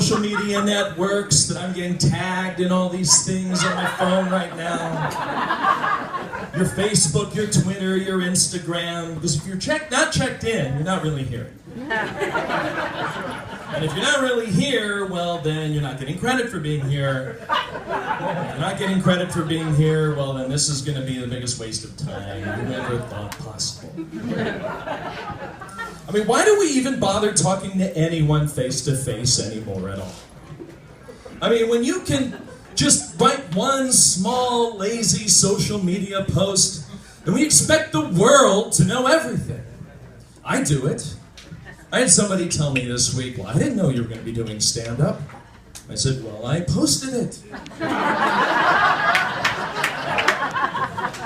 social media networks that I'm getting tagged in all these things on my phone right now. Your Facebook, your Twitter, your Instagram. Because if you're not checked in, you're not really here. And if you're not really here, well, then you're not getting credit for being here. If you're not getting credit for being here, well, then this is going to be the biggest waste of time you ever thought possible. I mean, why do we even bother talking to anyone face-to-face anymore at all? I mean, when you can just write one small, lazy social media post, and we expect the world to know everything. I do it. I had somebody tell me this week, well, I didn't know you were going to be doing stand-up. I said, well, I posted it. She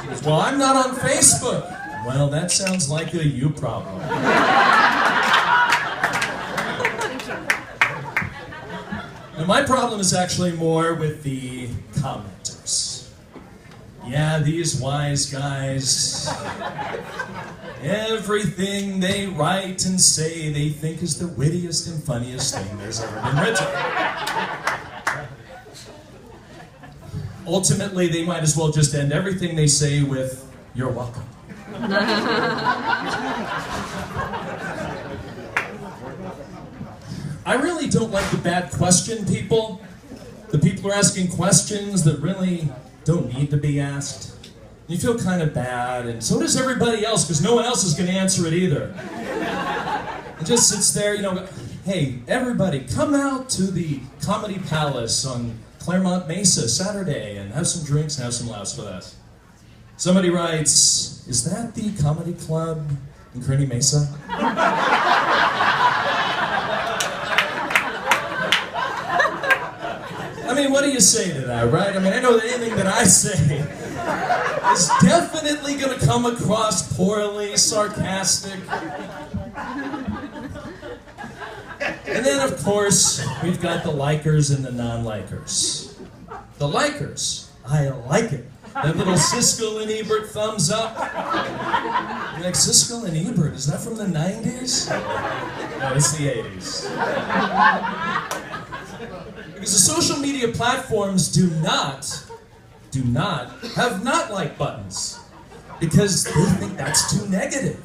goes, well, I'm not on Facebook. Well, that sounds like a you problem. Now, my problem is actually more with the commenters. Yeah, these wise guys, everything they write and say they think is the wittiest and funniest thing there's ever been written. Ultimately, they might as well just end everything they say with, "You're welcome." I really don't like the bad question people. The people who are asking questions that really don't need to be asked. You feel kind of bad, and so does everybody else, because no one else is going to answer it either. It just sits there, you know, hey, everybody, come out to the Comedy Palace on Claremont Mesa Saturday and have some drinks and have some laughs with us. Somebody writes, is that the comedy club in Kearny Mesa? I mean, what do you say to that, right? I mean, I know that anything that I say is definitely going to come across poorly, sarcastic. And then, of course, we've got the likers and the non-likers. The likers, I like it. That little Siskel and Ebert thumbs up. You're like, Siskel and Ebert, is that from the 90s? No, it's the 80s. Because the social media platforms do not have not-like buttons. Because they think that's too negative.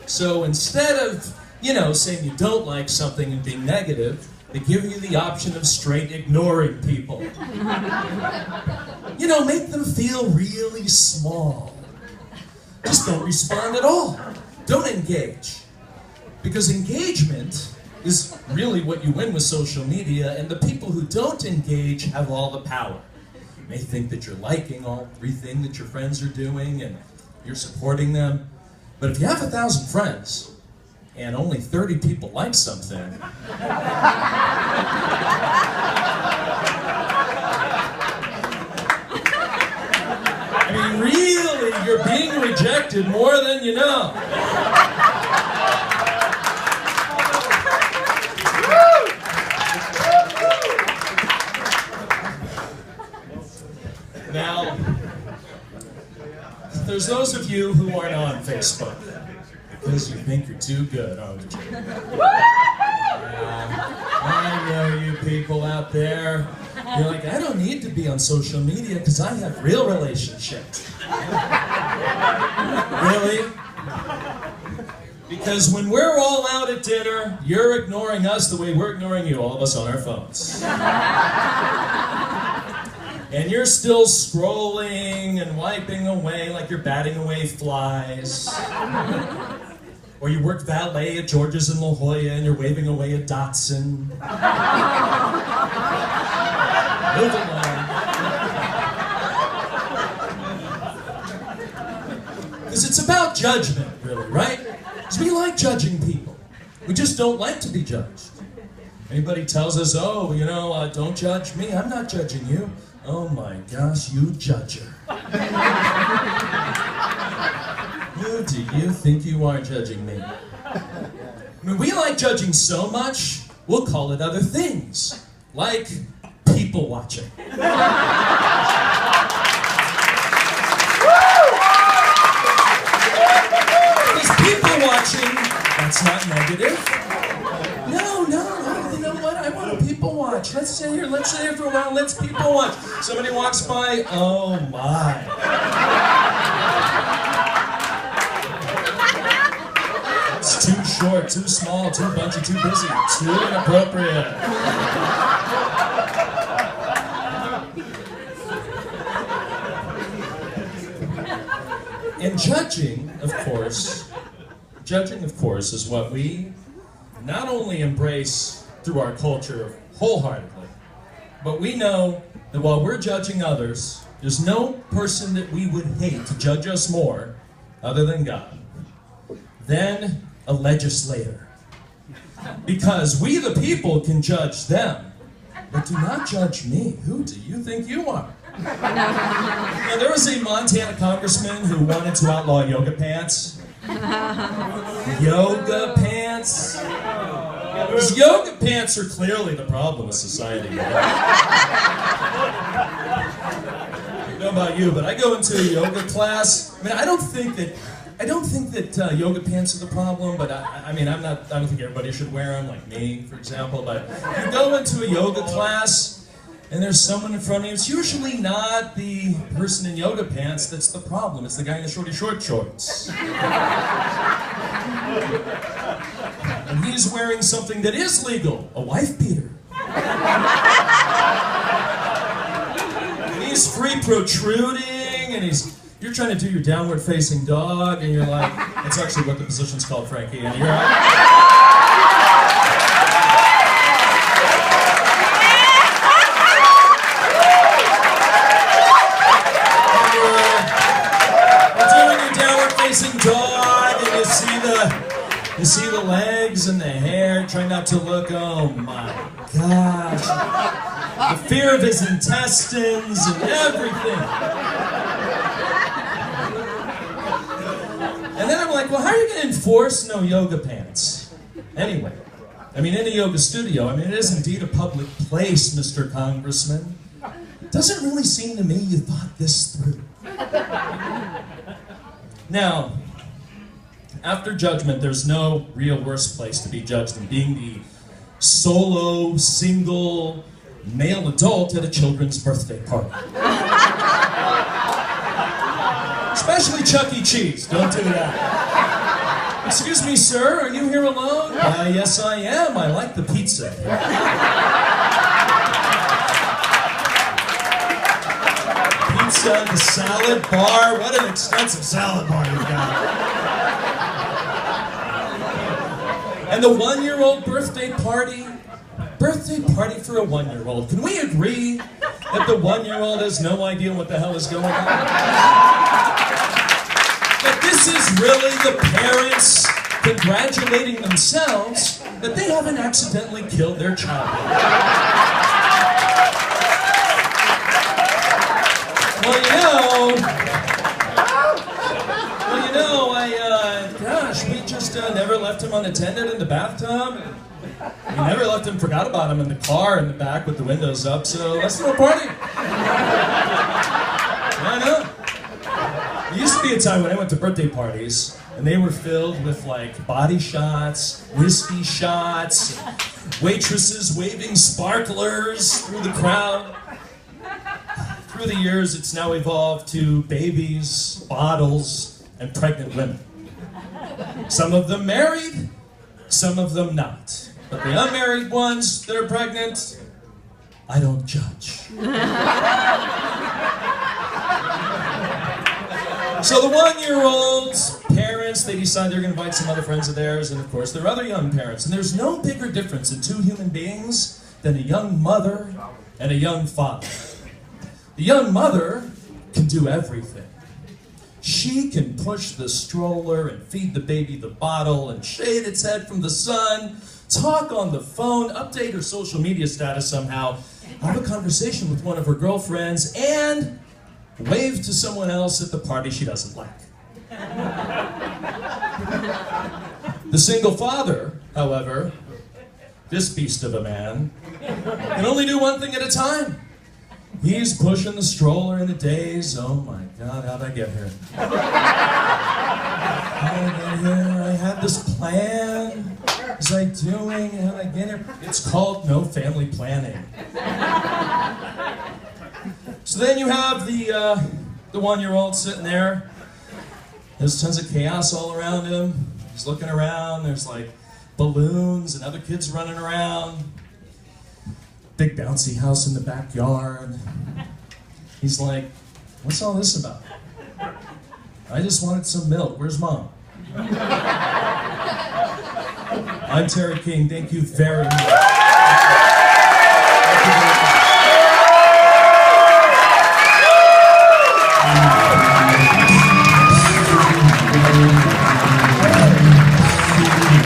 So instead of, you know, saying you don't like something and being negative, they give you the option of straight ignoring people. You know, make them feel really small. Just don't respond at all. Don't engage. Because engagement is really what you win with social media, and the people who don't engage have all the power. You may think that you're liking all everything that your friends are doing and you're supporting them, but if you have 1,000 friends and only 30 people like something, I mean, really, you're being rejected more than you know. Now, there's those of you who aren't on Facebook because you think you're too good, aren't you? I know you people out there. You're like, I don't need to be on social media because I have real relationships. Really? Because when we're all out at dinner, you're ignoring us the way we're ignoring you, all of us on our phones. And you're still scrolling and wiping away like you're batting away flies. Or you work valet at George's in La Jolla and you're waving away a Datsun. Move along. Because it's about judgment, really, right? Because we like judging people. We just don't like to be judged. Anybody tells us, oh, you know, don't judge me, I'm not judging you. Oh my gosh, you judger. Who do you think you are judging me? I mean, we like judging so much, we'll call it other things. Like people watching. Because people watching, that's not negative. No, you know what? I want do people watch? Let's sit here for a while, let's people watch. Somebody walks by, oh my. It's too short, too small, too bunchy, too busy, too inappropriate. And judging, of course, is what we not only embrace through our culture wholeheartedly, but we know that while we're judging others, there's no person that we would hate to judge us more other than God, than a legislator. Because we the people can judge them, but do not judge me. Who do you think you are? Now, there was a Montana congressman who wanted to outlaw yoga pants. Yoga pants? Because yoga pants are clearly the problem with society. I don't know about you, but I go into a yoga class. I mean, I don't think that yoga pants are the problem, but I don't think everybody should wear them, like me, for example. But you go into a yoga class, and there's someone in front of you. It's usually not the person in yoga pants that's the problem. It's the guy in the shorty short shorts. And he's wearing something that is legal, a wife beater. And he's free protruding, and you're trying to do your downward facing dog, and you're like, that's actually what the position's called, Frankie, and you're like, dog, and you see the legs and the hair, try not to look, oh my gosh, the fear of his intestines and everything. And then I'm like, well, how are you going to enforce no yoga pants? Anyway, I mean, in a yoga studio, it is indeed a public place, Mr. Congressman. It doesn't really seem to me you thought this through. Now, after judgment, there's no real worse place to be judged than being the solo, single, male adult at a children's birthday party. Especially Chuck E. Cheese, don't do that. Excuse me, sir, are you here alone? Yes, I am. I like the pizza. Pizza, the salad bar. What an extensive salad bar you've got. And the one-year-old birthday party for a one-year-old. Can we agree that the one-year-old has no idea what the hell is going on? That this is really the parents congratulating themselves that they haven't accidentally killed their child. Well, we just never left him unattended in the bathtub. We never left him, forgot about him in the car in the back with the windows up, so let's throw a party. Why not? There used to be a time when I went to birthday parties, and they were filled with, like, body shots, whiskey shots, waitresses waving sparklers through the crowd. Through the years, it's now evolved to babies, bottles, and pregnant women. Some of them married, some of them not. But the unmarried ones that are pregnant, I don't judge. So the one-year-old's parents, they decide they're going to invite some other friends of theirs, and of course there are other young parents. And there's no bigger difference in two human beings than a young mother and a young father. The young mother can do everything. She can push the stroller and feed the baby the bottle and shade its head from the sun, talk on the phone, update her social media status somehow, have a conversation with one of her girlfriends, and wave to someone else at the party she doesn't like. The single father, however, this beast of a man, can only do one thing at a time. He's pushing the stroller in the days. Oh my God, how'd I get here? How'd I get here? I had this plan. He's like, doing how I get it? It's called no family planning. So then you have the 1-year-old sitting there. There's tons of chaos all around him. He's looking around. There's like balloons and other kids running around. Big bouncy house in the backyard. He's like, what's all this about? I just wanted some milk. Where's Mom? I'm Terry King. Thank you very much.